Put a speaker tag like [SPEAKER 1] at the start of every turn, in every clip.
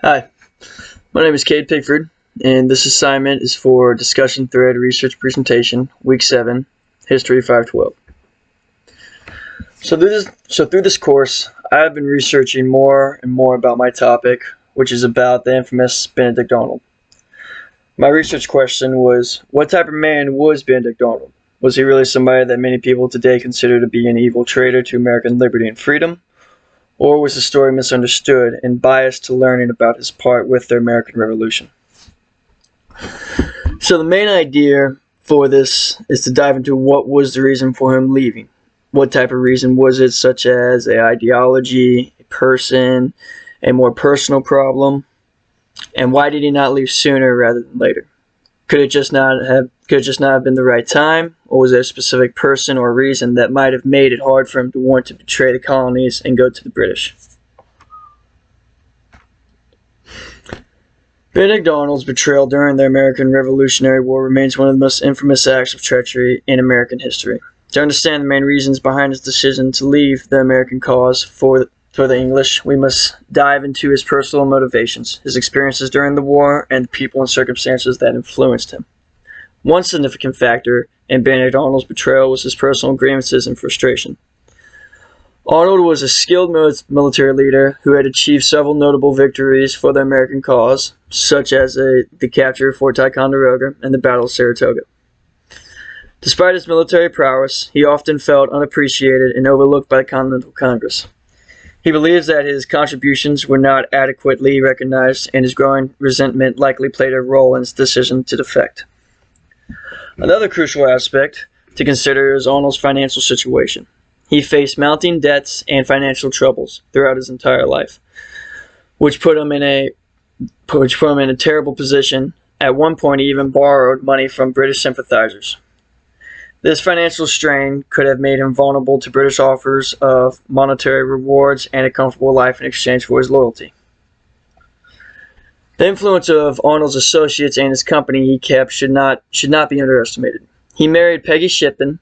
[SPEAKER 1] Hi, my name is Cade Pickford, and this assignment is for Discussion Thread Research Presentation, Week 7, History 512. So through this course, I've been researching more and more about my topic, which is about the infamous Benedict Arnold. My research question was, what type of man was Benedict Arnold? Was he really somebody that many people today consider to be an evil traitor to American liberty and freedom? Or was the story misunderstood and biased to learning about his part with the American Revolution? So the main idea for this is to dive into what was the reason for him leaving. What type of reason was it, such as an ideology, a person, a more personal problem? And why did he not leave sooner rather than later? Could it just not have been the right time, or was there a specific person or reason that might have made it hard for him to want to betray the colonies and go to the British? Benedict Arnold's betrayal during the American Revolutionary War remains one of the most infamous acts of treachery in American history. To understand the main reasons behind his decision to leave the American cause for the English, we must dive into his personal motivations, his experiences during the war, and the people and circumstances that influenced him. One significant factor in Benedict Arnold's betrayal was his personal grievances and frustration. Arnold was a skilled military leader who had achieved several notable victories for the American cause, such as the capture of Fort Ticonderoga and the Battle of Saratoga. Despite his military prowess, he often felt unappreciated and overlooked by the Continental Congress. He believes that his contributions were not adequately recognized, and his growing resentment likely played a role in his decision to defect. Another crucial aspect to consider is Arnold's financial situation. He faced mounting debts and financial troubles throughout his entire life, which put him in a terrible position. At one point, he even borrowed money from British sympathizers. This financial strain could have made him vulnerable to British offers of monetary rewards and a comfortable life in exchange for his loyalty. The influence of Arnold's associates and his company he kept should not be underestimated. He married Peggy Shipton,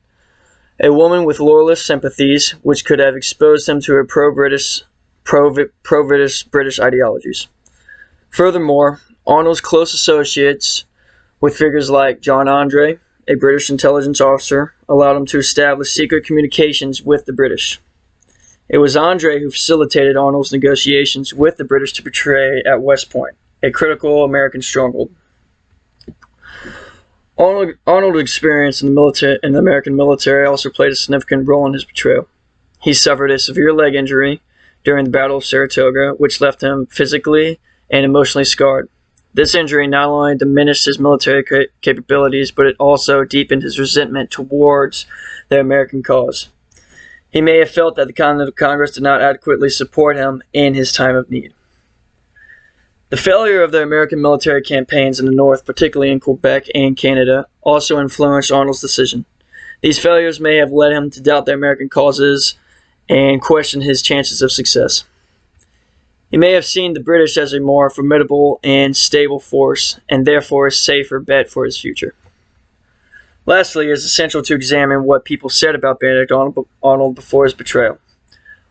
[SPEAKER 1] a woman with loyalist sympathies, which could have exposed him to pro-British ideologies. Furthermore, Arnold's close associates with figures like John Andre, a British intelligence officer, allowed him to establish secret communications with the British. It was Andre who facilitated Arnold's negotiations with the British to betray at West Point, a critical American stronghold. Arnold's experience in the American military also played a significant role in his betrayal. He suffered a severe leg injury during the Battle of Saratoga, which left him physically and emotionally scarred. This injury not only diminished his military capabilities, but it also deepened his resentment towards the American cause. He may have felt that the Continental Congress did not adequately support him in his time of need. The failure of the American military campaigns in the North, particularly in Quebec and Canada, also influenced Arnold's decision. These failures may have led him to doubt the American causes and question his chances of success. He may have seen the British as a more formidable and stable force, and therefore a safer bet for his future. Lastly, it is essential to examine what people said about Benedict Arnold before his betrayal.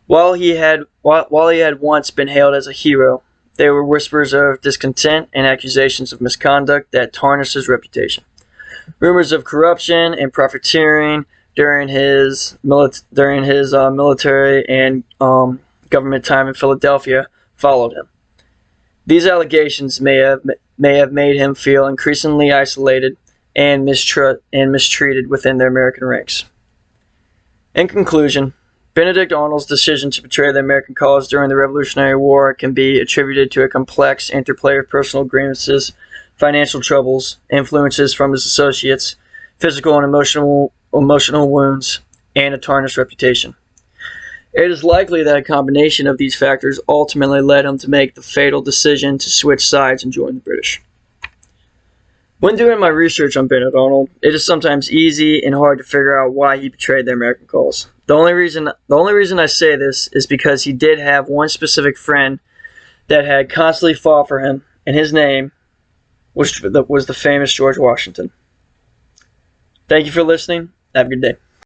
[SPEAKER 1] While he had once been hailed as a hero, there were whispers of discontent and accusations of misconduct that tarnished his reputation. Rumors of corruption and profiteering during his military and government time in Philadelphia followed him. These allegations may have made him feel increasingly isolated and mistreated within the American ranks. In conclusion, Benedict Arnold's decision to betray the American cause during the Revolutionary War can be attributed to a complex interplay of personal grievances, financial troubles, influences from his associates, physical and emotional wounds, and a tarnished reputation. It is likely that a combination of these factors ultimately led him to make the fatal decision to switch sides and join the British. When doing my research on Benedict Arnold, it is sometimes easy and hard to figure out why he betrayed the American cause. The only reason I say this is because he did have one specific friend that had constantly fought for him, and his name was the famous George Washington. Thank you for listening. Have a good day.